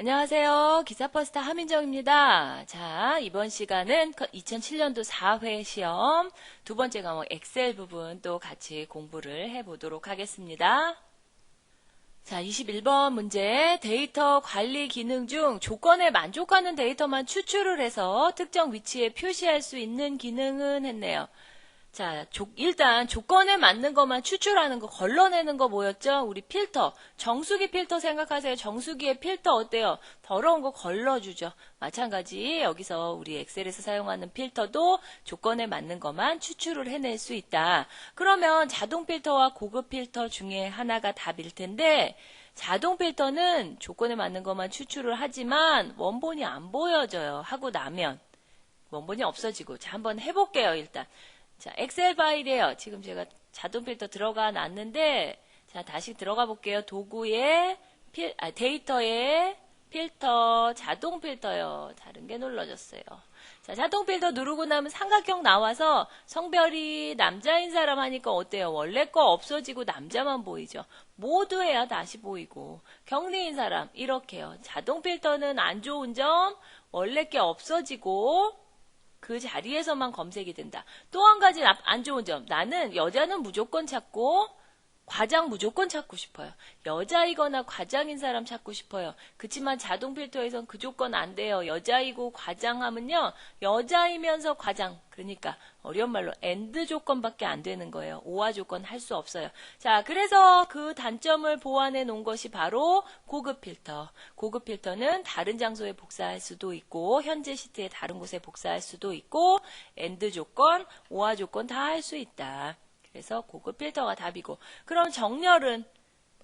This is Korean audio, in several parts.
안녕하세요. 기사퍼스타 하민정입니다. 자, 이번 시간은 2007년도 4회 시험 두 번째 과목 엑셀 부분 또 같이 공부를 해보도록 하겠습니다. 자, 21번 문제. 데이터 관리 기능 중 조건에 만족하는 데이터만 추출을 해서 특정 위치에 표시할 수 있는 기능은 했네요. 자, 일단 조건에 맞는 것만 추출하는 거, 걸러내는 거 뭐였죠? 우리 필터. 정수기 필터 생각하세요. 정수기의 필터 어때요? 더러운 거 걸러주죠. 마찬가지 여기서 우리 엑셀에서 사용하는 필터도 조건에 맞는 것만 추출을 해낼 수 있다. 그러면 자동 필터와 고급 필터 중에 하나가 답일 텐데 자동 필터는 조건에 맞는 것만 추출을 하지만 원본이 안 보여져요. 하고 나면 원본이 없어지고. 자, 한번 해볼게요. 일단. 자, 엑셀 파일이에요. 지금 제가 자동 필터 들어가 놨는데, 자, 다시 들어가 볼게요. 도구에, 데이터에 필터, 자동 필터요. 다른 게 눌러졌어요. 자, 자동 필터 누르고 나면 삼각형 나와서 성별이 남자인 사람 하니까 어때요? 원래 거 없어지고 남자만 보이죠. 모두 해야 다시 보이고. 격리인 사람, 이렇게요. 자동 필터는 안 좋은 점, 원래 게 없어지고, 그 자리에서만 검색이 된다. 또 한 가지 안 좋은 점. 나는 여자는 무조건 찾고 과장 무조건 찾고 싶어요. 여자이거나 과장인 사람 찾고 싶어요. 그치만 자동 필터에선 그 조건 안 돼요. 여자이고 과장하면요. 여자이면서 과장. 그러니까 어려운 말로 AND 조건밖에 안 되는 거예요. OR 조건 할 수 없어요. 자, 그래서 그 단점을 보완해 놓은 것이 바로 고급 필터. 고급 필터는 다른 장소에 복사할 수도 있고 현재 시트에 다른 곳에 복사할 수도 있고 AND 조건, OR 조건 다 할 수 있다. 그래서 고급 필터가 답이고. 그럼 정렬은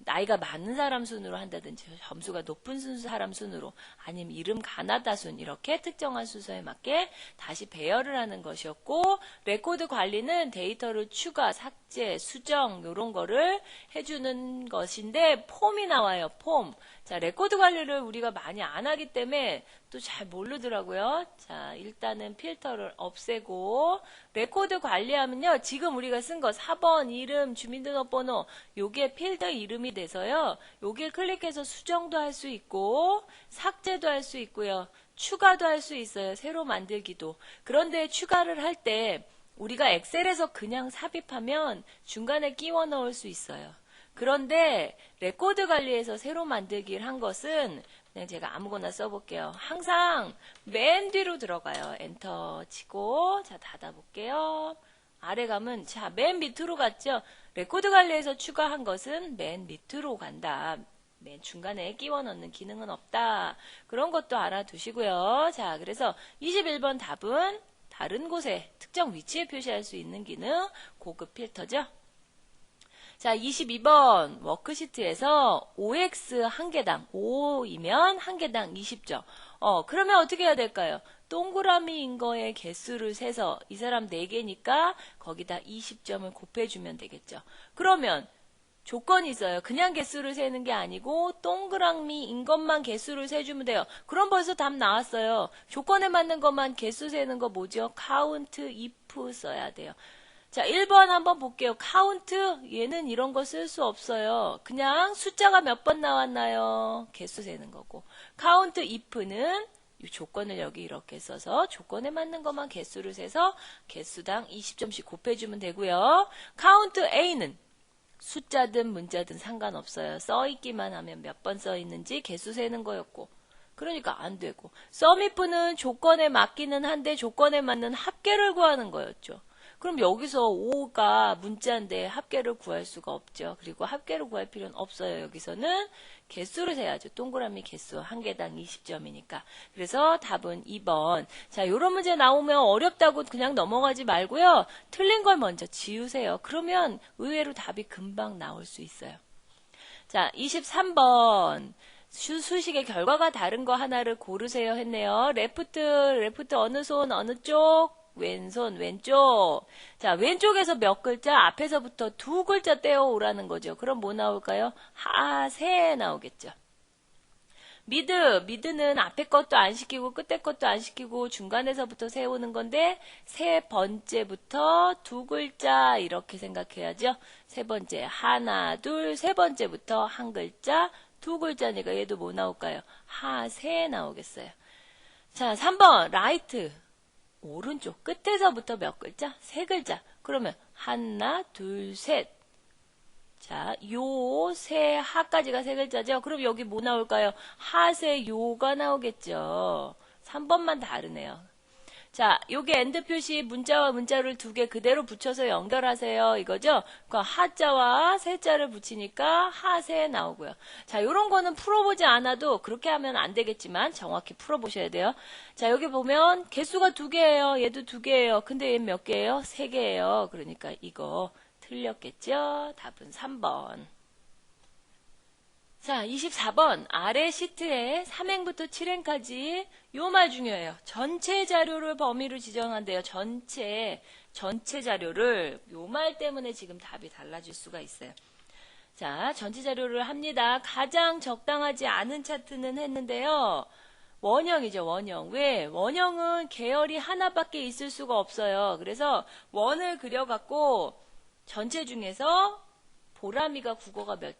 나이가 많은 사람 순으로 한다든지 점수가 높은 사람 순으로 아니면 이름 가나다 순 이렇게 특정한 순서에 맞게 다시 배열을 하는 것이었고 레코드 관리는 데이터를 추가, 삭제, 수정 이런 거를 해주는 것인데 폼이 나와요. 폼. 자, 레코드 관리를 우리가 많이 안 하기 때문에 또 잘 모르더라고요. 자, 일단은 필터를 없애고 레코드 관리하면요. 지금 우리가 쓴 거 4번 이름, 주민등록번호 요게 필터 이름이 돼서요. 요길 클릭해서 수정도 할 수 있고 삭제도 할 수 있고요. 추가도 할 수 있어요. 새로 만들기도. 그런데 추가를 할 때 우리가 엑셀에서 그냥 삽입하면 중간에 끼워 넣을 수 있어요. 그런데 레코드 관리에서 새로 만들기를 한 것은 그냥 제가 아무거나 써볼게요. 항상 맨 뒤로 들어가요. 엔터 치고 자 닫아볼게요. 아래 가면 자 맨 밑으로 갔죠. 레코드 관리에서 추가한 것은 맨 밑으로 간다. 맨 중간에 끼워 넣는 기능은 없다. 그런 것도 알아두시고요. 자, 그래서 21번 답은 다른 곳에 특정 위치에 표시할 수 있는 기능 고급 필터죠. 자, 22번 워크시트에서 OX 한 개당 5이면 한 개당 20점. 그러면 어떻게 해야 될까요? 동그라미인 거에 개수를 세서 이 사람 4개니까 거기다 20점을 곱해주면 되겠죠. 그러면 조건이 있어요. 그냥 개수를 세는 게 아니고 동그라미인 것만 개수를 세주면 돼요. 그럼 벌써 답 나왔어요. 조건에 맞는 것만 개수 세는 거 뭐죠? count if 써야 돼요. 자, 1번 한번 볼게요. 카운트 얘는 이런 거 쓸 수 없어요. 그냥 숫자가 몇 번 나왔나요? 개수 세는 거고. 카운트 if는 이 조건을 여기 이렇게 써서 조건에 맞는 것만 개수를 세서 개수당 20점씩 곱해주면 되고요. 카운트 a는 숫자든 문자든 상관없어요. 써있기만 하면 몇 번 써있는지 개수 세는 거였고. 그러니까 안 되고. sumif는 조건에 맞기는 한데 조건에 맞는 합계를 구하는 거였죠. 그럼 여기서 5가 문자인데 합계를 구할 수가 없죠. 그리고 합계를 구할 필요는 없어요. 여기서는 개수를 세야죠. 동그라미 개수 한 개당 20점이니까. 그래서 답은 2번. 자, 이런 문제 나오면 어렵다고 그냥 넘어가지 말고요. 틀린 걸 먼저 지우세요. 그러면 의외로 답이 금방 나올 수 있어요. 자, 23번. 수식의 결과가 다른 거 하나를 고르세요 했네요. 레프트 어느 손 어느 쪽? 왼손 왼쪽. 자, 왼쪽에서 몇 글자? 앞에서부터 2글자 떼어오라는 거죠. 그럼 뭐 나올까요? 하세 나오겠죠. 미드는 앞에 것도 안 시키고 끝에 것도 안 시키고 중간에서부터 세우는 건데 세 번째부터 2글자 이렇게 생각해야죠. 세 번째 하나 둘 세 번째부터 한 글자 두 글자니까 얘도 뭐 나올까요? 하세 나오겠어요. 자, 3번 라이트. 오른쪽 끝에서부터 몇 글자? 세 글자. 그러면 하나, 둘, 셋. 자, 요, 세, 하까지가 세 글자죠? 그럼 여기 뭐 나올까요? 하세, 요가 나오겠죠. 3번만 다르네요. 자, 요게 엔드 표시 문자와 문자를 두 개 그대로 붙여서 연결하세요. 이거죠? 그러니까 하자와 세자를 붙이니까 하세 나오고요. 자, 요런 거는 풀어보지 않아도 그렇게 하면 안 되겠지만 정확히 풀어보셔야 돼요. 자, 여기 보면 개수가 두 개예요. 얘도 두 개예요. 근데 얘 몇 개예요? 세 개예요. 그러니까 이거 틀렸겠죠? 답은 3번. 자, 24번 아래 시트에 3행부터 7행까지 요 말 중요해요. 전체 자료를 범위로 지정한대요. 전체 자료를 요 말 때문에 지금 답이 달라질 수가 있어요. 자, 전체 자료를 합니다. 가장 적당하지 않은 차트는 했는데요. 원형이죠, 원형. 왜? 원형은 계열이 하나밖에 있을 수가 없어요. 그래서 원을 그려갖고 전체 중에서 보라미가 국어가 몇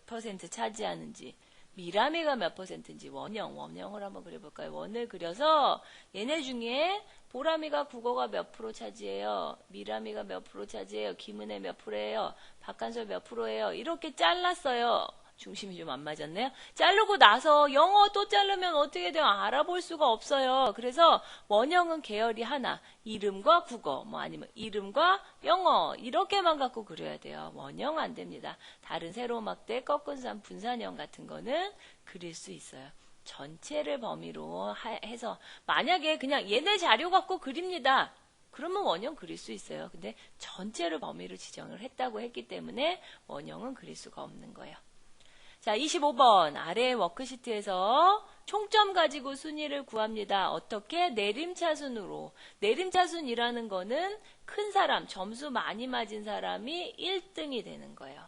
퍼센트 차지하는지, 미라미가 몇 퍼센트인지 원형을 한번 그려볼까요? 원을 그려서 얘네 중에 보라미가 국어가 몇 프로 차지해요? 미라미가 몇 프로 차지해요? 김은혜 몇 프로예요? 박한솔 몇 프로예요? 이렇게 잘랐어요. 중심이 좀 안 맞았네요. 자르고 나서 영어 또 자르면 어떻게 돼요? 알아볼 수가 없어요. 그래서 원형은 계열이 하나, 이름과 국어, 뭐 아니면 이름과 영어 이렇게만 갖고 그려야 돼요. 원형 안 됩니다. 다른 세로막대, 꺾은산, 분산형 같은 거는 그릴 수 있어요. 전체를 범위로 해서 만약에 그냥 얘네 자료 갖고 그립니다. 그러면 원형 그릴 수 있어요. 근데 전체를 범위로 지정을 했다고 했기 때문에 원형은 그릴 수가 없는 거예요. 자, 25번 아래 워크시트에서 총점 가지고 순위를 구합니다. 어떻게? 내림차순으로. 내림차순이라는 거는 큰 사람, 점수 많이 맞은 사람이 1등이 되는 거예요.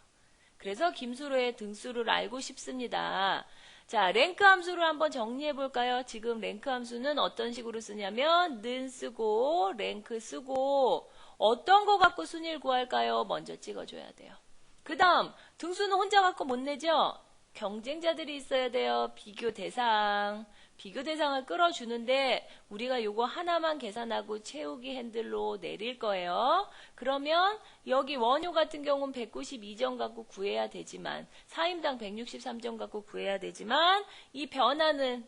그래서 김수로의 등수를 알고 싶습니다. 자, 랭크 함수를 한번 정리해 볼까요? 지금 랭크 함수는 어떤 식으로 쓰냐면 는 쓰고 랭크 쓰고 어떤 거 갖고 순위를 구할까요? 먼저 찍어줘야 돼요. 그 다음 등수는 혼자 갖고 못 내죠. 경쟁자들이 있어야 돼요. 비교 대상을 끌어주는데 우리가 요거 하나만 계산하고 채우기 핸들로 내릴 거예요. 그러면 여기 원효 같은 경우는 192점 갖고 구해야 되지만 4인당 163점 갖고 구해야 되지만 이 변화는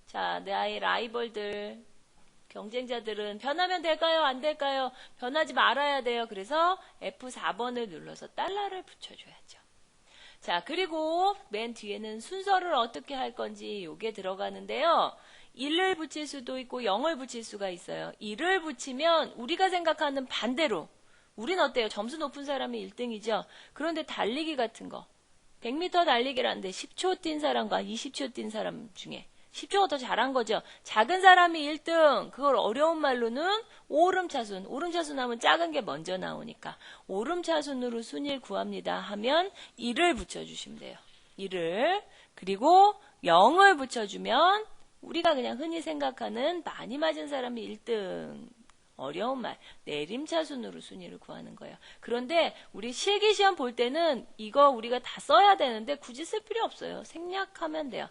자, 나의 라이벌들 경쟁자들은 변하면 될까요? 안 될까요? 변하지 말아야 돼요. 그래서 F4번을 눌러서 달러를 붙여줘야죠. 자, 그리고 맨 뒤에는 순서를 어떻게 할 건지 요게 들어가는데요. 1을 붙일 수도 있고 0을 붙일 수가 있어요. 1을 붙이면 우리가 생각하는 반대로 우린 어때요? 점수 높은 사람이 1등이죠. 그런데 달리기 같은 거 100m 달리기라는데 10초 뛴 사람과 20초 뛴 사람 중에 10초가 더 잘한 거죠. 작은 사람이 1등. 그걸 어려운 말로는 오름차순. 오름차순 하면 작은 게 먼저 나오니까 오름차순으로 순위를 구합니다 하면 1을 붙여주시면 돼요. 1을. 그리고 0을 붙여주면 우리가 그냥 흔히 생각하는 많이 맞은 사람이 1등. 어려운 말. 내림차순으로 순위를 구하는 거예요. 그런데 우리 실기시험 볼 때는 이거 우리가 다 써야 되는데 굳이 쓸 필요 없어요. 생략하면 돼요.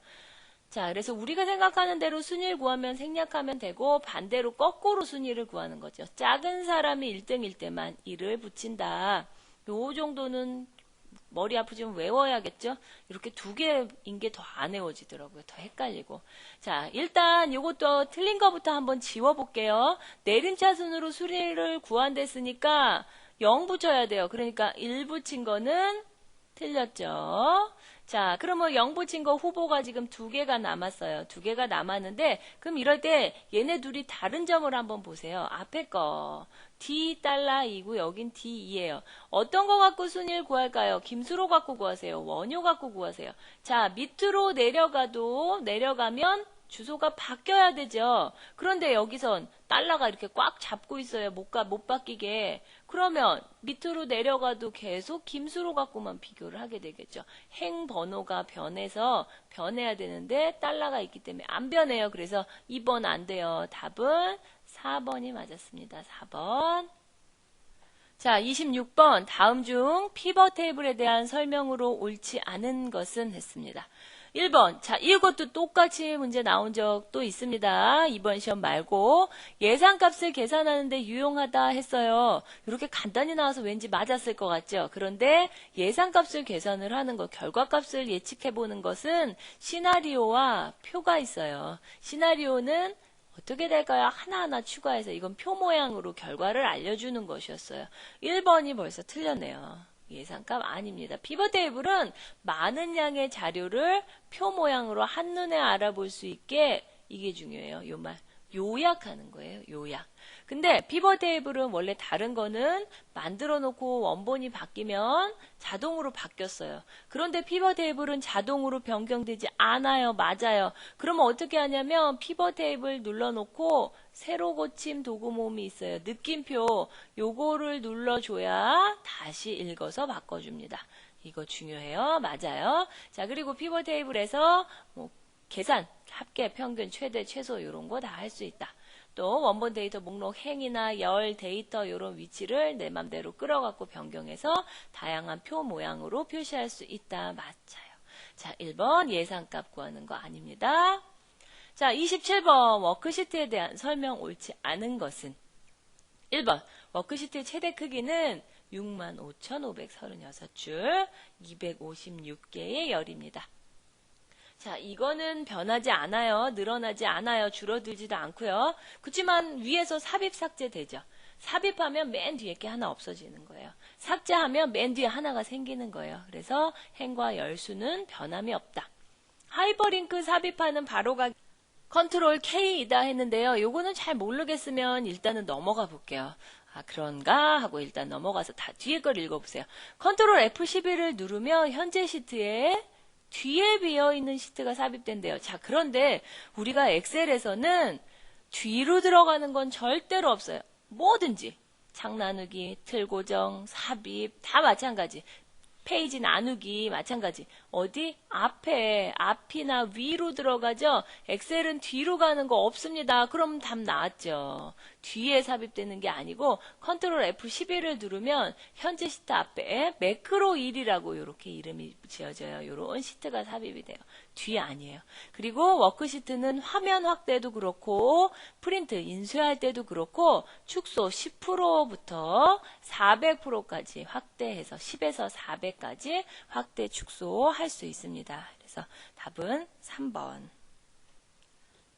자, 그래서 우리가 생각하는 대로 순위를 구하면 생략하면 되고 반대로 거꾸로 순위를 구하는 거죠. 작은 사람이 1등일 때만 1을 붙인다. 요 정도는 머리 아프지만 외워야겠죠? 이렇게 두 개인 게 더 안 외워지더라고요. 더 헷갈리고. 자, 일단 요것도 틀린 거부터 한번 지워볼게요. 내림차순으로 순위를 구한댔으니까 0 붙여야 돼요. 그러니까 1 붙인 거는 틀렸죠? 자, 그러면 0 붙인 거 후보가 지금 2개가 남았어요. 2개가 남았는데 그럼 이럴 때 얘네 둘이 다른 점을 한번 보세요. 앞에 거 D$2고 여긴 D2예요. 어떤 거 갖고 순위를 구할까요? 김수로 갖고 구하세요. 원효 갖고 구하세요. 자, 밑으로 내려가면 주소가 바뀌어야 되죠. 그런데 여기선 달러가 이렇게 꽉 잡고 있어요. 못 바뀌게. 그러면 밑으로 내려가도 계속 김수로 갖고만 비교를 하게 되겠죠. 행 번호가 변해야 되는데 달러가 있기 때문에 안 변해요. 그래서 2번 안 돼요. 답은 4번이 맞았습니다. 4번. 자, 26번 다음 중 피벗 테이블에 대한 설명으로 옳지 않은 것은 했습니다. 1번, 자, 이것도 똑같이 문제 나온 적도 있습니다. 이번 시험 말고 예상값을 계산하는데 유용하다 했어요. 이렇게 간단히 나와서 왠지 맞았을 것 같죠? 그런데 예상값을 계산을 하는 것, 결과값을 예측해보는 것은 시나리오와 표가 있어요. 시나리오는 어떻게 될까요? 하나하나 추가해서 이건 표 모양으로 결과를 알려주는 것이었어요. 1번이 벌써 틀렸네요. 예상값 아닙니다. 피벗 테이블은 많은 양의 자료를 표 모양으로 한눈에 알아볼 수 있게 이게 중요해요. 요 말. 요약하는 거예요. 요약. 근데 피벗 테이블은 원래 다른 거는 만들어 놓고 원본이 바뀌면 자동으로 바뀌었어요. 그런데 피벗 테이블은 자동으로 변경되지 않아요. 맞아요. 그러면 어떻게 하냐면 피벗 테이블 눌러 놓고 세로 고침 도구 모음이 있어요. 느낌표 요거를 눌러줘야 다시 읽어서 바꿔줍니다. 이거 중요해요. 맞아요. 자, 그리고 피벗 테이블에서 뭐 계산, 합계, 평균, 최대, 최소 이런 거 다 할 수 있다. 또 원본 데이터 목록 행이나 열, 데이터 이런 위치를 내 맘대로 끌어갖고 변경해서 다양한 표 모양으로 표시할 수 있다. 맞아요. 자, 1번 예상값 구하는 거 아닙니다. 자, 27번 워크시트에 대한 설명 옳지 않은 것은 1번 워크시트의 최대 크기는 65,536줄 256개의 열입니다. 자, 이거는 변하지 않아요. 늘어나지 않아요. 줄어들지도 않고요. 그렇지만 위에서 삽입 삭제되죠. 삽입하면 맨 뒤에 게 하나 없어지는 거예요. 삭제하면 맨 뒤에 하나가 생기는 거예요. 그래서 행과 열수는 변함이 없다. 하이퍼링크 삽입하는 바로가 컨트롤 K이다 했는데요. 요거는 잘 모르겠으면 일단은 넘어가 볼게요. 아, 그런가 하고 일단 넘어가서 다 뒤에 걸 읽어보세요. 컨트롤 F11을 누르면 현재 시트에 뒤에 비어있는 시트가 삽입된대요. 자, 그런데 우리가 엑셀에서는 뒤로 들어가는 건 절대로 없어요. 뭐든지 창 나누기, 틀 고정, 삽입 다 마찬가지. 페이지 나누기 마찬가지. 어디? 앞이나 위로 들어가죠. 엑셀은 뒤로 가는 거 없습니다. 그럼 답 나왔죠. 뒤에 삽입되는 게 아니고 컨트롤 F11을 누르면 현재 시트 앞에 매크로 1이라고 이렇게 이름이 지어져요. 이런 시트가 삽입이 돼요. 뒤에 아니에요. 그리고 워크시트는 화면 확대도 그렇고 프린트 인쇄할 때도 그렇고 축소 10%부터 400%까지 확대해서 10에서 400까지 확대 축소할 수 있습니다. 그래서 답은 3번.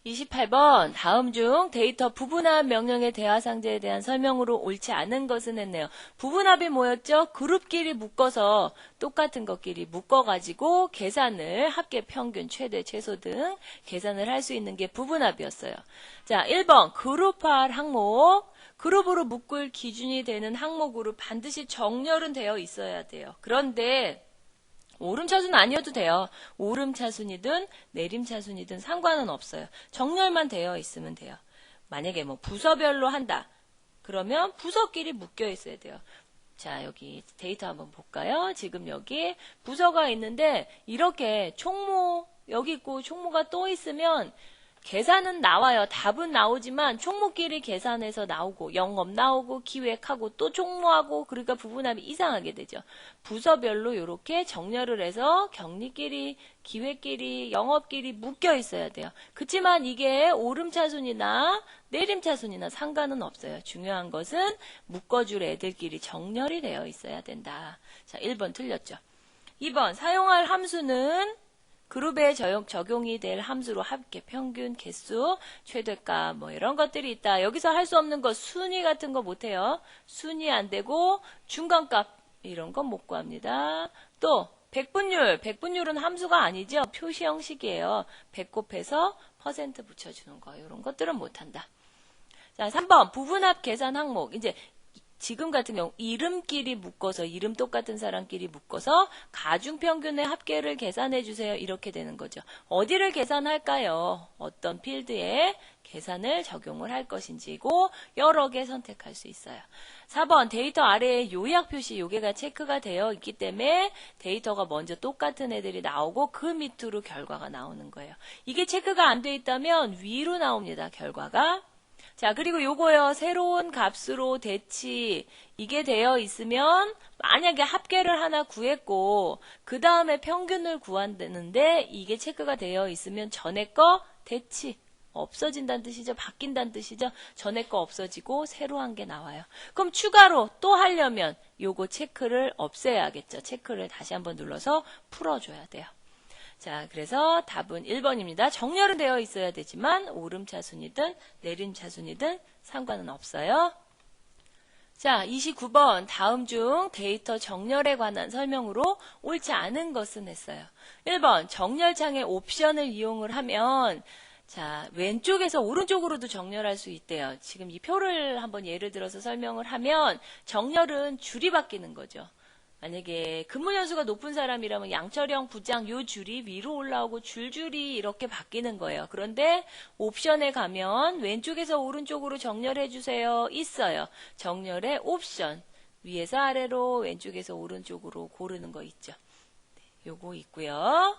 28번 다음 중 데이터 부분합 명령의 대화상자에 대한 설명으로 옳지 않은 것은 했네요. 부분합이 뭐였죠? 그룹끼리 묶어서 똑같은 것끼리 묶어가지고 계산을 합계, 평균, 최대, 최소 등 계산을 할 수 있는 게 부분합이었어요. 자, 1번 그룹할 항목. 그룹으로 묶을 기준이 되는 항목으로 반드시 정렬은 되어 있어야 돼요. 그런데 오름차순 아니어도 돼요. 오름차순이든 내림차순이든 상관은 없어요. 정렬만 되어 있으면 돼요. 만약에 뭐 부서별로 한다. 그러면 부서끼리 묶여 있어야 돼요. 자, 여기 데이터 한번 볼까요? 지금 여기 부서가 있는데 이렇게 총무 여기 있고 총무가 또 있으면 계산은 나와요. 답은 나오지만 총무끼리 계산해서 나오고 영업 나오고 기획하고 또 총무하고 그러니까 부분합이 이상하게 되죠. 부서별로 이렇게 정렬을 해서 격리끼리 기획끼리 영업끼리 묶여 있어야 돼요. 그렇지만 이게 오름차순이나 내림차순이나 상관은 없어요. 중요한 것은 묶어줄 애들끼리 정렬이 되어 있어야 된다. 자, 1번 틀렸죠. 2번 사용할 함수는 그룹에 적용이 될 함수로 합계, 평균, 개수, 최대값 뭐 이런 것들이 있다. 여기서 할 수 없는 거 순위 같은 거 못해요. 순위 안 되고 중간값 이런 건 못 구합니다. 또 백분율은 함수가 아니죠. 표시 형식이에요. 100 곱해서 퍼센트 붙여주는 거 이런 것들은 못한다. 자, 3번 부분합 계산 항목. 이제 지금 같은 경우 이름끼리 묶어서 이름 똑같은 사람끼리 묶어서 가중평균의 합계를 계산해 주세요. 이렇게 되는 거죠. 어디를 계산할까요? 어떤 필드에 계산을 적용을 할 것인지고 여러 개 선택할 수 있어요. 4번 데이터 아래에 요약 표시 요게가 체크가 되어 있기 때문에 데이터가 먼저 똑같은 애들이 나오고 그 밑으로 결과가 나오는 거예요. 이게 체크가 안 돼 있다면 위로 나옵니다. 결과가. 자, 그리고 요거요. 새로운 값으로 대치 이게 되어 있으면 만약에 합계를 하나 구했고 그 다음에 평균을 구한다는데 이게 체크가 되어 있으면 전에 거 대치 없어진다는 뜻이죠. 바뀐다는 뜻이죠. 전에 거 없어지고 새로 한 게 나와요. 그럼 추가로 또 하려면 요거 체크를 없애야겠죠. 체크를 다시 한번 눌러서 풀어줘야 돼요. 자, 그래서 답은 1번입니다. 정렬은 되어 있어야 되지만 오름차순이든 내림차순이든 상관은 없어요. 자, 29번 다음 중 데이터 정렬에 관한 설명으로 옳지 않은 것은 했어요. 1번 정렬창의 옵션을 이용을 하면 자, 왼쪽에서 오른쪽으로도 정렬할 수 있대요. 지금 이 표를 한번 예를 들어서 설명을 하면 정렬은 줄이 바뀌는 거죠. 만약에 근무 연수가 높은 사람이라면 양철형 부장 요 줄이 위로 올라오고 줄줄이 이렇게 바뀌는 거예요. 그런데 옵션에 가면 왼쪽에서 오른쪽으로 정렬해 주세요. 있어요. 정렬의 옵션. 위에서 아래로 왼쪽에서 오른쪽으로 고르는 거 있죠. 요거 있고요.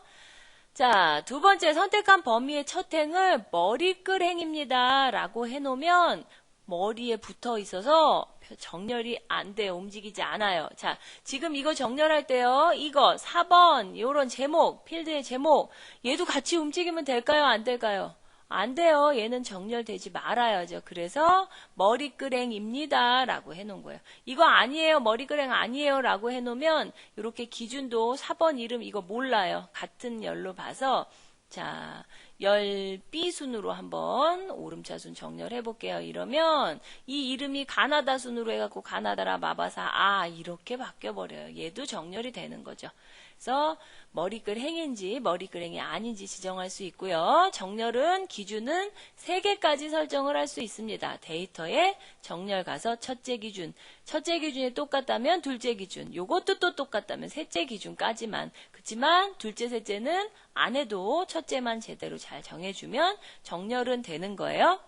자, 두 번째 선택한 범위의 첫 행을 머리끌 행입니다. 라고 해놓으면 머리에 붙어 있어서 정렬이 안 돼요. 움직이지 않아요. 자, 지금 이거 정렬할 때요. 이거 4번 요런 제목, 필드의 제목 얘도 같이 움직이면 될까요? 안 될까요? 안 돼요. 얘는 정렬되지 말아야죠. 그래서 머리끌행입니다. 라고 해놓은 거예요. 이거 아니에요. 머리끌행 아니에요. 라고 해놓으면 이렇게 기준도 4번 이름 이거 몰라요. 같은 열로 봐서 자, 열 B순으로 한번 오름차순 정렬해 볼게요. 이러면 이 이름이 가나다 순으로 해갖고 가나다라 마바사 이렇게 바뀌어버려요. 얘도 정렬이 되는 거죠. 그래서 머리끌 행인지 머리끌 행이 아닌지 지정할 수 있고요. 정렬은 기준은 3개까지 설정을 할 수 있습니다. 데이터에 정렬 가서 첫째 기준이 똑같다면 둘째 기준, 요것도 또 똑같다면 셋째 기준까지만. 그렇지만 둘째, 셋째는 안 해도 첫째만 제대로 잘 정해주면 정렬은 되는 거예요.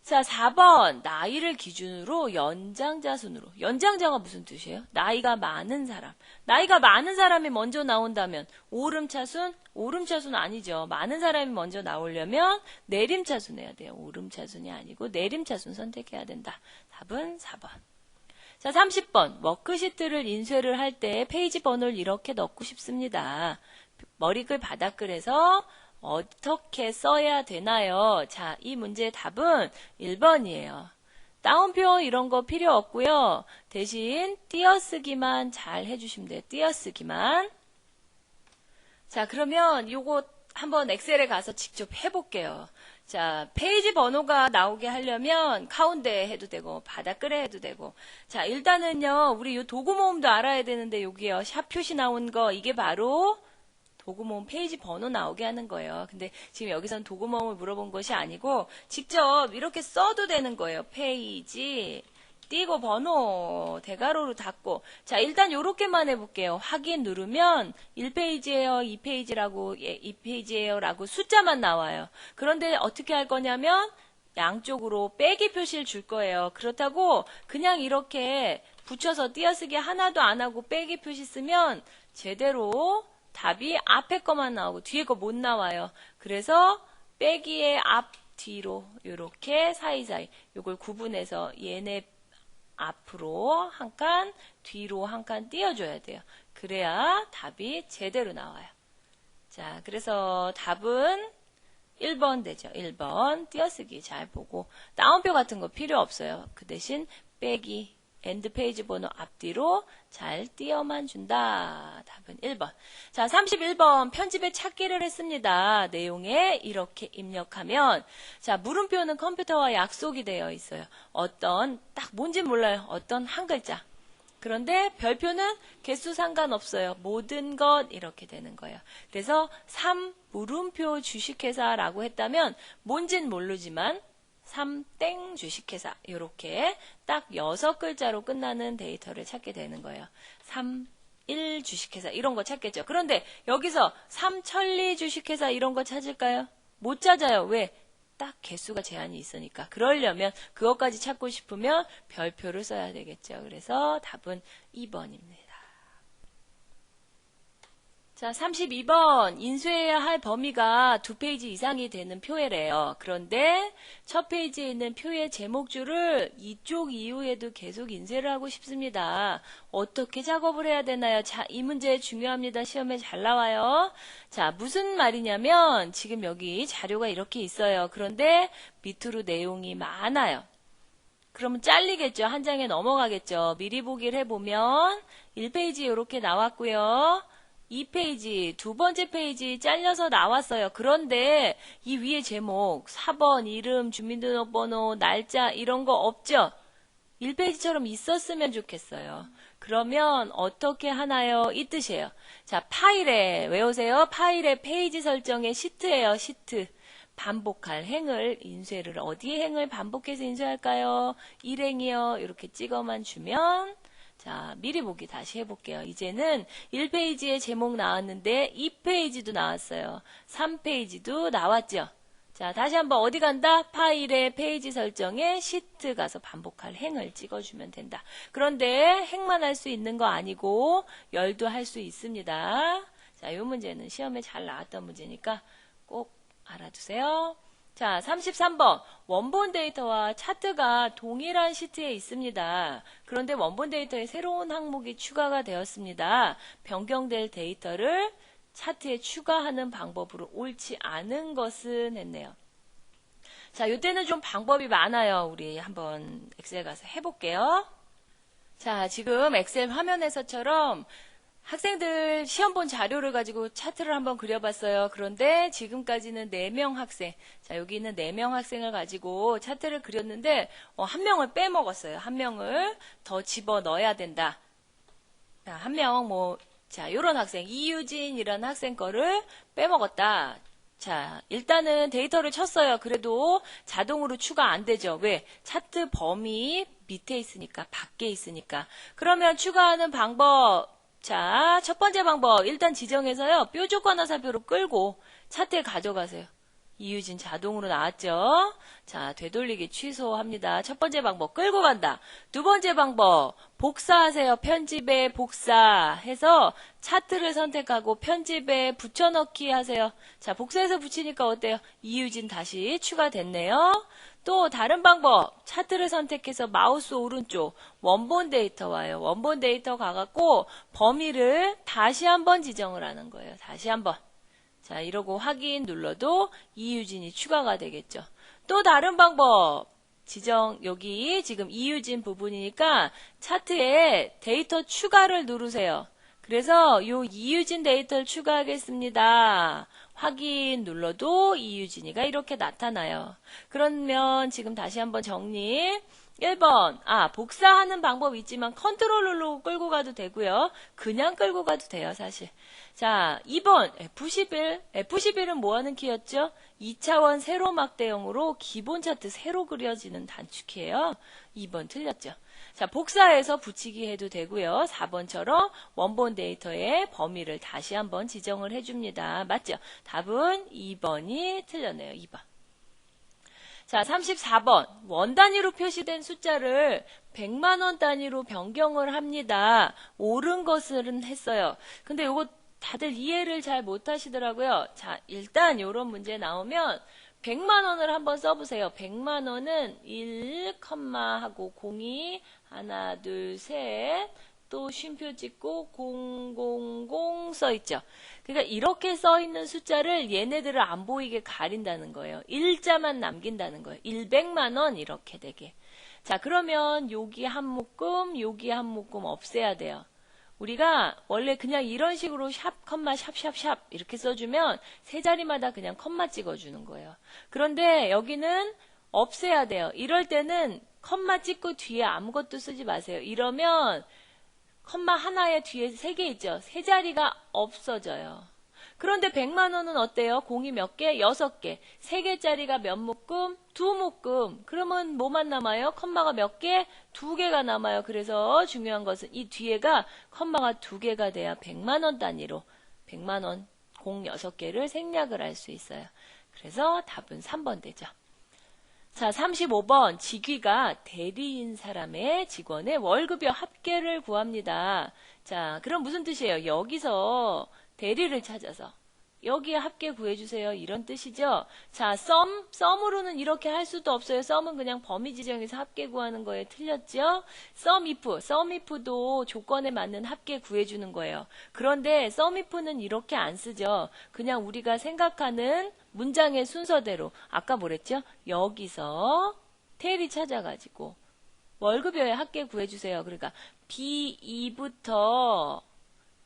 자, 4번 나이를 기준으로 연장자 순으로. 연장자가 무슨 뜻이에요? 나이가 많은 사람. 나이가 많은 사람이 먼저 나온다면 오름차순? 오름차순 아니죠. 많은 사람이 먼저 나오려면 내림차순 해야 돼요. 오름차순이 아니고 내림차순 선택해야 된다. 답은 4번. 자, 30번 워크시트를 인쇄를 할 때 페이지 번호를 이렇게 넣고 싶습니다. 머리글 바닥글에서 어떻게 써야 되나요? 자, 이 문제의 답은 1번이에요. 따옴표 이런 거 필요 없고요. 대신 띄어쓰기만 잘 해주시면 돼요. 띄어쓰기만. 자, 그러면 요거 한번 엑셀에 가서 직접 해볼게요. 자, 페이지 번호가 나오게 하려면 가운데 해도 되고 바닥글에 해도 되고. 자, 일단은요. 우리 요 도구 모음도 알아야 되는데 여기요. 샵 표시 나온 거 이게 바로 도구 모음 페이지 번호 나오게 하는 거예요. 근데 지금 여기선 도구 모음을 물어본 것이 아니고 직접 이렇게 써도 되는 거예요. 페이지 띄고 번호 대괄호로 닫고. 자, 일단 요렇게만 해볼게요. 확인 누르면 1페이지예요, 2페이지라고 2페이지예요 라고 숫자만 나와요. 그런데 어떻게 할 거냐면 양쪽으로 빼기 표시를 줄 거예요. 그렇다고 그냥 이렇게 붙여서 띄어쓰기 하나도 안 하고 빼기 표시 쓰면 제대로 답이 앞에 거만 나오고 뒤에 거 못 나와요. 그래서 빼기의 앞, 뒤로 이렇게 사이사이 요걸 구분해서 얘네 앞으로 한 칸, 뒤로 한 칸 띄워줘야 돼요. 그래야 답이 제대로 나와요. 자, 그래서 답은 1번 되죠. 1번 띄어쓰기 잘 보고 따옴표 같은 거 필요 없어요. 그 대신 빼기 엔드 페이지 번호 앞뒤로 잘 띄어만 준다. 답은 1번. 자, 31번 편집에 찾기를 했습니다. 내용에 이렇게 입력하면 자, 물음표는 컴퓨터와 약속이 되어 있어요. 어떤 딱 뭔지 몰라요. 어떤 한 글자. 그런데 별표는 개수 상관없어요. 모든 것 이렇게 되는 거예요. 그래서 3 물음표 주식회사라고 했다면 뭔진 모르지만 3땡 주식회사 이렇게 딱 6글자로 끝나는 데이터를 찾게 되는 거예요. 31 주식회사 이런 거 찾겠죠. 그런데 여기서 3천리 주식회사 이런 거 찾을까요? 못 찾아요. 왜? 딱 개수가 제한이 있으니까. 그러려면 그것까지 찾고 싶으면 별표를 써야 되겠죠. 그래서 답은 2번입니다. 자, 32번 인수해야 할 범위가 2페이지 이상이 되는 표에래요. 그런데 첫 페이지에 있는 표의 제목줄을 이쪽 이후에도 계속 인쇄를 하고 싶습니다. 어떻게 작업을 해야 되나요? 자, 이 문제 중요합니다. 시험에 잘 나와요. 자, 무슨 말이냐면 지금 여기 자료가 이렇게 있어요. 그런데 밑으로 내용이 많아요. 그러면 잘리겠죠. 한 장에 넘어가겠죠. 미리 보기를 해보면 1페이지 이렇게 나왔고요. 2페이지, 두 번째 페이지 잘려서 나왔어요. 그런데 이 위에 제목, 4번, 이름, 주민등록번호, 날짜 이런 거 없죠? 1페이지처럼 있었으면 좋겠어요. 그러면 어떻게 하나요? 이 뜻이에요. 자, 파일에, 외우세요. 파일에 페이지 설정의 시트예요. 시트. 반복할 행을, 인쇄를 어디에 행을 반복해서 인쇄할까요? 일행이요. 이렇게 찍어만 주면 자, 미리 보기 다시 해볼게요. 이제는 1페이지에 제목 나왔는데 2페이지도 나왔어요. 3페이지도 나왔죠. 자, 다시 한번 어디 간다? 파일의 페이지 설정에 시트 가서 반복할 행을 찍어주면 된다. 그런데 행만 할 수 있는 거 아니고 열도 할 수 있습니다. 자, 이 문제는 시험에 잘 나왔던 문제니까 꼭 알아두세요. 자, 33번. 원본 데이터와 차트가 동일한 시트에 있습니다. 그런데 원본 데이터에 새로운 항목이 추가가 되었습니다. 변경될 데이터를 차트에 추가하는 방법으로 옳지 않은 것은 했네요. 자, 이때는 좀 방법이 많아요. 우리 한번 엑셀 가서 해볼게요. 자, 지금 엑셀 화면에서처럼 학생들 시험 본 자료를 가지고 차트를 한번 그려봤어요. 그런데 지금까지는 4명 학생, 자 여기 있는 4명 학생을 가지고 차트를 그렸는데 한 명을 빼먹었어요. 한 명을 더 집어넣어야 된다. 자, 한 명 자 요런 학생, 이유진이라는 학생 거를 빼먹었다. 자, 일단은 데이터를 쳤어요. 그래도 자동으로 추가 안 되죠. 왜? 차트 범위 밑에 있으니까, 밖에 있으니까. 그러면 추가하는 방법, 자, 첫 번째 방법 일단 지정해서요. 뾰족한 화살표로 끌고 차트에 가져가세요. 이유진 자동으로 나왔죠. 자, 되돌리기 취소합니다. 첫 번째 방법 끌고 간다. 두 번째 방법 복사하세요. 편집에 복사해서 차트를 선택하고 편집에 붙여넣기 하세요. 자, 복사해서 붙이니까 어때요? 이유진 다시 추가됐네요. 또 다른 방법 차트를 선택해서 마우스 오른쪽 원본 데이터 와요. 원본 데이터 가갖고 범위를 다시 한번 지정을 하는 거예요. 다시 한번. 자, 이러고 확인 눌러도 이유진이 추가가 되겠죠. 또 다른 방법 지정 여기 지금 이유진 부분이니까 차트에 데이터 추가를 누르세요. 그래서 요 이유진 데이터를 추가하겠습니다. 확인 눌러도 이유진이가 이렇게 나타나요. 그러면 지금 다시 한번 정리. 1번, 복사하는 방법 있지만 컨트롤 누르고 끌고 가도 되고요. 그냥 끌고 가도 돼요, 사실. 자, 2번, F11. F11은 뭐 하는 키였죠? 2차원 세로 막대형으로 기본 차트 새로 그려지는 단축키예요. 2번 틀렸죠. 자, 복사해서 붙이기 해도 되고요. 4번처럼 원본 데이터의 범위를 다시 한번 지정을 해줍니다. 맞죠? 답은 2번이 틀렸네요. 2번. 자, 34번. 원 단위로 표시된 숫자를 100만원 단위로 변경을 합니다. 옳은 것은 했어요. 근데 이거 다들 이해를 잘 못하시더라고요. 자, 일단 이런 문제 나오면 100만원을 한번 써보세요. 100만원은 1, 하고 02, 하나, 둘, 셋, 또 쉼표 찍고 000 써있죠. 그러니까 이렇게 써있는 숫자를 얘네들을 안 보이게 가린다는 거예요. 일자만 남긴다는 거예요. 100만원 이렇게 되게. 자, 그러면 여기 한 묶음, 여기 한 묶음 없애야 돼요. 우리가 원래 그냥 이런 식으로 샵, 컴마, 샵, 샵, 샵 이렇게 써주면 세 자리마다 그냥 컴마 찍어주는 거예요. 그런데 여기는 없애야 돼요. 이럴 때는 컴마 찍고 뒤에 아무것도 쓰지 마세요. 이러면 컴마 하나에 뒤에 3개 있죠. 세 자리가 없어져요. 그런데 100만원은 어때요? 공이 몇 개? 6개. 3개짜리가 몇 묶음? 2묶음. 그러면 뭐만 남아요? 컴마가 몇 개? 2개가 남아요. 그래서 중요한 것은 이 뒤에가 컴마가 2개가 돼야 100만원 단위로 100만원 공 6개를 생략을 할 수 있어요. 그래서 답은 3번 되죠. 자, 35번 직위가 대리인 사람의 직원의 월급여 합계를 구합니다. 자, 그럼 무슨 뜻이에요? 여기서 대리를 찾아서 여기에 합계 구해주세요. 이런 뜻이죠. 자, 썸으로는 이렇게 할 수도 없어요. 썸은 그냥 범위 지정해서 합계 구하는 거에 틀렸죠. sum if도 조건에 맞는 합계 구해주는 거예요. 그런데 sum if는 이렇게 안 쓰죠. 그냥 우리가 생각하는 문장의 순서대로 아까 뭐랬죠? 여기서 대리 찾아가지고 월급여의 합계 구해주세요. 그러니까 B2부터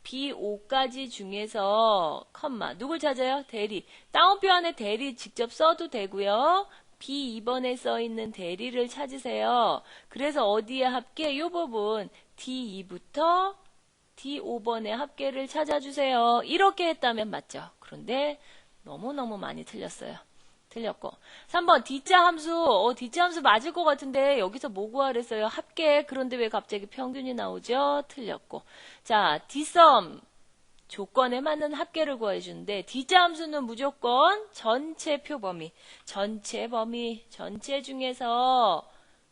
B5까지 중에서 컴마 누굴 찾아요? 대리. 다운표 안에 대리 직접 써도 되고요. B2번에 써있는 대리를 찾으세요. 그래서 어디에 합계? 이 부분 D2부터 D5번의 합계를 찾아주세요. 이렇게 했다면 맞죠? 그런데 너무너무 많이 틀렸어요. 틀렸고 3번 D자 함수 D자 함수 맞을 것 같은데 여기서 뭐 구하랬어요? 합계. 그런데 왜 갑자기 평균이 나오죠? 틀렸고 자 Dsum 조건에 맞는 합계를 구해주는데 D자 함수는 무조건 전체 표범위 전체 중에서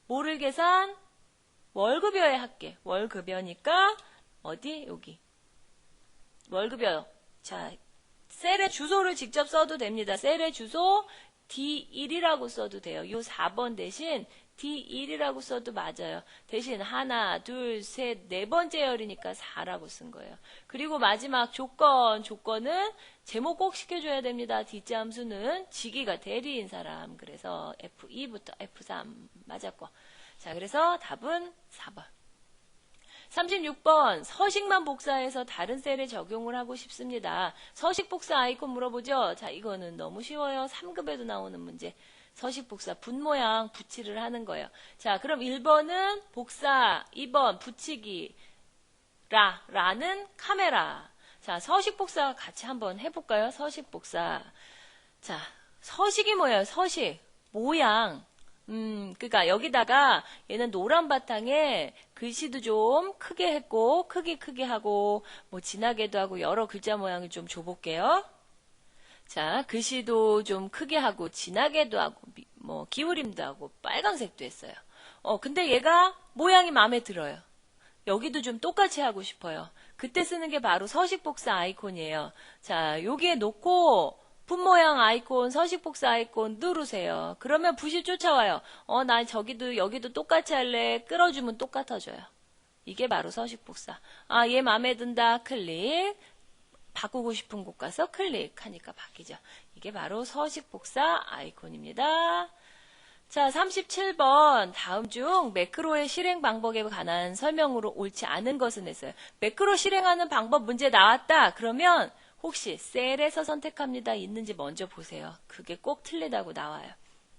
뭐를 계산? 월급여의 합계. 월급여니까 어디? 여기 월급여. 자 셀의 주소를 직접 써도 됩니다. 셀의 주소 D1이라고 써도 돼요. 요 4번 대신 D1이라고 써도 맞아요. 대신 하나, 둘, 셋, 네 번째 열이니까 4라고 쓴 거예요. 그리고 마지막 조건은 제목 꼭 시켜줘야 됩니다. D자 함수는 직위가 대리인 사람. 그래서 F2부터 F3 맞았고. 자, 그래서 답은 4번. 36번 서식만 복사해서 다른 셀에 적용을 하고 싶습니다. 서식 복사 아이콘 물어보죠. 자, 이거는 너무 쉬워요. 3급에도 나오는 문제. 서식 복사 분 모양 붙이를 하는 거예요. 자, 그럼 1번은 복사, 2번 붙이기, 라는 카메라. 자, 서식 복사 같이 한번 해볼까요? 서식 복사. 자, 서식이 뭐예요? 서식 모양. 그러니까 여기다가 얘는 노란 바탕에 글씨도 좀 크게 했고 크게 하고 뭐 진하게도 하고 여러 글자 모양을 좀 줘볼게요. 자, 글씨도 좀 크게 하고 진하게도 하고 뭐 기울임도 하고 빨강색도 했어요. 근데 얘가 모양이 마음에 들어요. 여기도 좀 똑같이 하고 싶어요. 그때 쓰는 게 바로 서식 복사 아이콘이에요. 자, 여기에 놓고 분 모양 아이콘, 서식 복사 아이콘 누르세요. 그러면 붓이 쫓아와요. 나 여기도 똑같이 할래. 끌어주면 똑같아져요. 이게 바로 서식 복사. 얘 마음에 든다. 클릭. 바꾸고 싶은 곳 가서 클릭하니까 바뀌죠. 이게 바로 서식 복사 아이콘입니다. 자, 37번 다음 중 매크로의 실행 방법에 관한 설명으로 옳지 않은 것은 했어요. 매크로 실행하는 방법 문제 나왔다. 그러면 혹시 셀에서 선택합니다. 있는지 먼저 보세요. 그게 꼭 틀리다고 나와요.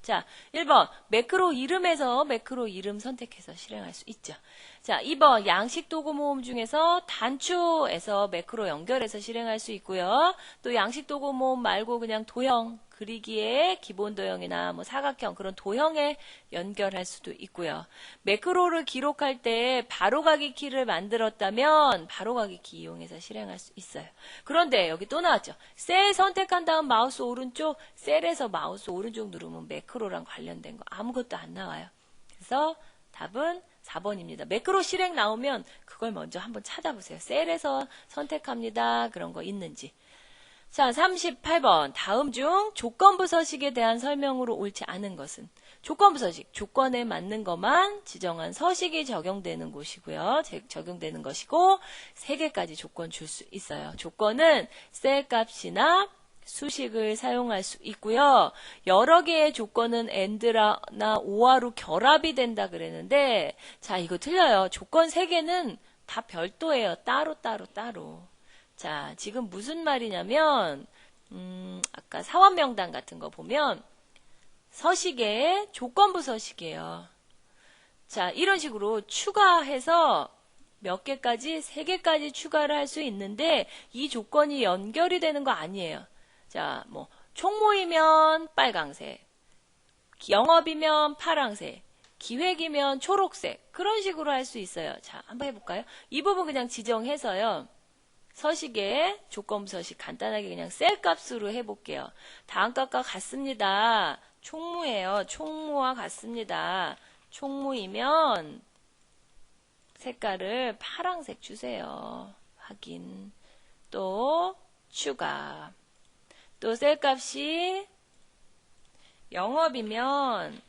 자, 1번 매크로 이름에서 매크로 이름 선택해서 실행할 수 있죠. 자, 2번 양식 도구 모음 중에서 단추에서 매크로 연결해서 실행할 수 있고요. 또 양식 도구 모음 말고 그냥 도형 그리기에 기본 도형이나 뭐 사각형 그런 도형에 연결할 수도 있고요. 매크로를 기록할 때 바로가기 키를 만들었다면 바로가기 키 이용해서 실행할 수 있어요. 그런데 여기 또 나왔죠. 셀 선택한 다음 마우스 오른쪽, 셀에서 마우스 오른쪽 누르면 매크로랑 관련된 거 아무것도 안 나와요. 그래서 답은 4번입니다. 매크로 실행 나오면 그걸 먼저 한번 찾아보세요. 셀에서 선택합니다. 그런 거 있는지. 자, 38번 다음 중 조건부 서식에 대한 설명으로 옳지 않은 것은 조건부 서식, 조건에 맞는 것만 지정한 서식이 적용되는 곳이고요. 적용되는 것이고 3개까지 조건 줄 수 있어요. 조건은 셀 값이나 수식을 사용할 수 있고요. 여러 개의 조건은 and나 or로 결합이 된다 그랬는데 자, 이거 틀려요. 조건 3개는 다 별도예요. 따로. 자, 지금 무슨 말이냐면 아까 사원 명단 같은 거 보면 서식에 조건부 서식이에요. 자, 이런 식으로 추가해서 몇 개까지? 3개까지 추가를 할 수 있는데 이 조건이 연결이 되는 거 아니에요. 자, 뭐 총무이면 빨강색, 영업이면 파랑색, 기획이면 초록색 그런 식으로 할 수 있어요. 자, 한번 해볼까요? 이 부분 그냥 지정해서요. 서식에 조건부 서식 간단하게 그냥 셀 값으로 해볼게요. 다음 값과 같습니다. 총무예요. 총무와 같습니다. 총무이면 색깔을 파랑색 주세요. 확인. 또 추가. 또 셀값이 영업이면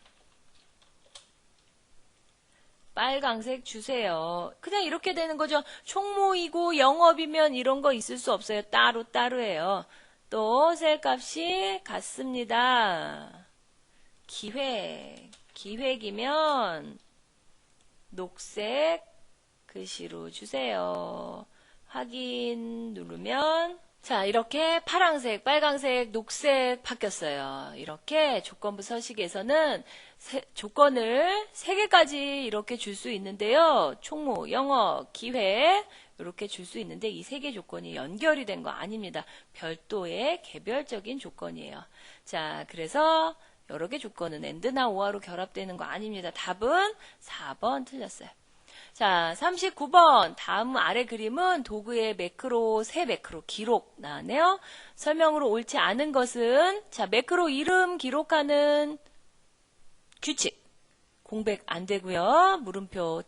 빨강색 주세요. 그냥 이렇게 되는 거죠. 총모이고 영업이면 이런 거 있을 수 없어요. 따로따로예요. 또 셀값이 같습니다. 기획이면 녹색 글씨로 주세요. 확인 누르면 자, 이렇게 파란색, 빨강색, 녹색 바뀌었어요. 이렇게 조건부 서식에서는 조건을 3개까지 이렇게 줄 수 있는데요. 총무, 영업, 기획 이렇게 줄 수 있는데 이 3개 조건이 연결이 된 거 아닙니다. 별도의 개별적인 조건이에요. 자, 그래서 여러 개 조건은 AND나 OR로 결합되는 거 아닙니다. 답은 4번 틀렸어요. 자, 39번 다음 아래 그림은 도구의 매크로, 새 매크로 기록 나왔네요. 설명으로 옳지 않은 것은 자, 매크로 이름 기록하는 규칙 공백 안 되고요. 물음표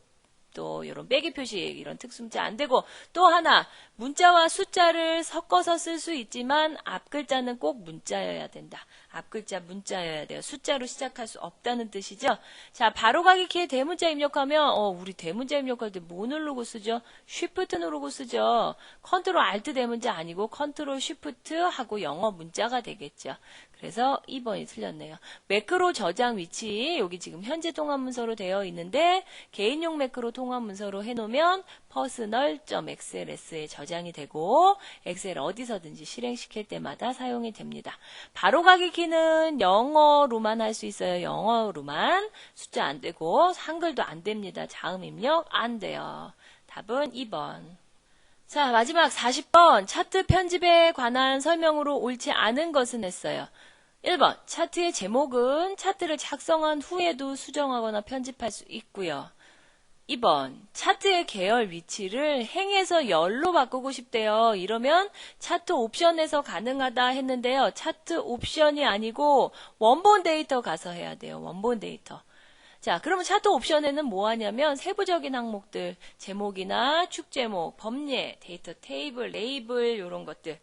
또 이런 빼기 표시 이런 특수문자 안 되고 또 하나 문자와 숫자를 섞어서 쓸 수 있지만 앞 글자는 꼭 문자여야 된다. 앞 글자 문자여야 돼요. 숫자로 시작할 수 없다는 뜻이죠. 자, 바로가기 키에 대문자 입력하면 우리 대문자 입력할 때 뭐 누르고 쓰죠? 쉬프트 누르고 쓰죠. 컨트롤 알트 대문자 아니고 컨트롤 쉬프트 하고 영어 문자가 되겠죠. 그래서 2번이 틀렸네요. 매크로 저장 위치 여기 지금 현재 통합문서로 되어 있는데 개인용 매크로 통합문서로 해놓으면 personal.xls에 저장이 되고 엑셀 어디서든지 실행시킬 때마다 사용이 됩니다. 바로가기 키는 영어로만 할 수 있어요. 영어로만 숫자 안 되고 한글도 안 됩니다. 자음 입력 안 돼요. 답은 2번. 자, 마지막 40번 차트 편집에 관한 설명으로 옳지 않은 것은 했어요. 1번 차트의 제목은 차트를 작성한 후에도 수정하거나 편집할 수 있고요. 2번 차트의 계열 위치를 행에서 열로 바꾸고 싶대요. 이러면 차트 옵션에서 가능하다 했는데요. 차트 옵션이 아니고 원본 데이터 가서 해야 돼요. 원본 데이터. 자, 그러면 차트 옵션에는 뭐 하냐면 세부적인 항목들, 제목이나 축 제목, 법례, 데이터 테이블, 레이블 이런 것들.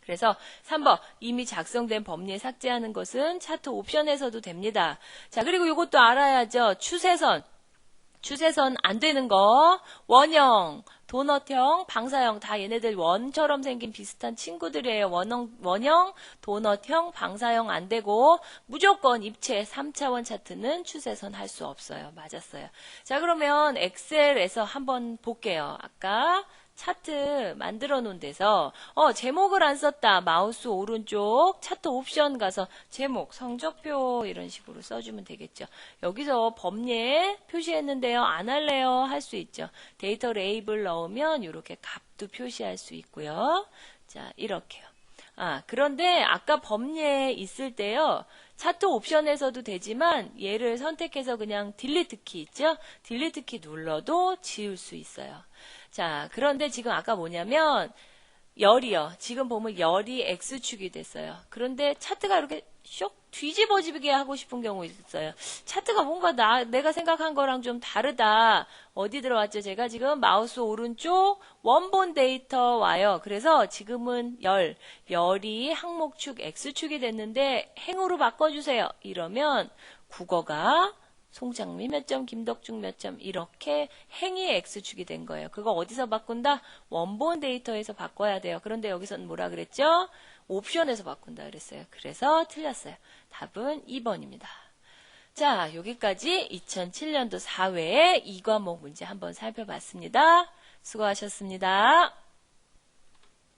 그래서 3번 이미 작성된 법례 삭제하는 것은 차트 옵션에서도 됩니다. 자, 그리고 이것도 알아야죠. 추세선 안 되는 거, 원형, 도넛형, 방사형 다 얘네들 원처럼 생긴 비슷한 친구들이에요. 원형, 도넛형, 방사형 안 되고 무조건 입체 3차원 차트는 추세선 할 수 없어요. 맞았어요. 자, 그러면 엑셀에서 한번 볼게요. 아까 차트 만들어 놓은 데서 제목을 안 썼다. 마우스 오른쪽 차트 옵션 가서 제목, 성적표 이런 식으로 써주면 되겠죠. 여기서 법례 표시했는데요. 안 할래요. 할 수 있죠. 데이터 레이블 넣으면 이렇게 값도 표시할 수 있고요. 자, 이렇게요. 그런데 아까 법례 있을 때요. 차트 옵션에서도 되지만 얘를 선택해서 그냥 딜리트 키 있죠? 딜리트 키 눌러도 지울 수 있어요. 자, 그런데 지금 아까 뭐냐면 열이요. 지금 보면 열이 X축이 됐어요. 그런데 차트가 이렇게 쇽 뒤집어지게 하고 싶은 경우 있어요. 차트가 뭔가 내가 생각한 거랑 좀 다르다. 어디 들어왔죠? 제가 지금 마우스 오른쪽 원본 데이터 와요. 그래서 지금은 열이 항목축 X축이 됐는데 행으로 바꿔주세요. 이러면 국어가 송장미 몇 점, 김덕중 몇 점 이렇게 행이 X축이 된 거예요. 그거 어디서 바꾼다? 원본 데이터에서 바꿔야 돼요. 그런데 여기서는 뭐라 그랬죠? 옵션에서 바꾼다 그랬어요. 그래서 틀렸어요. 답은 2번입니다. 자, 여기까지 2007년도 4회의 2과목 문제 한번 살펴봤습니다. 수고하셨습니다.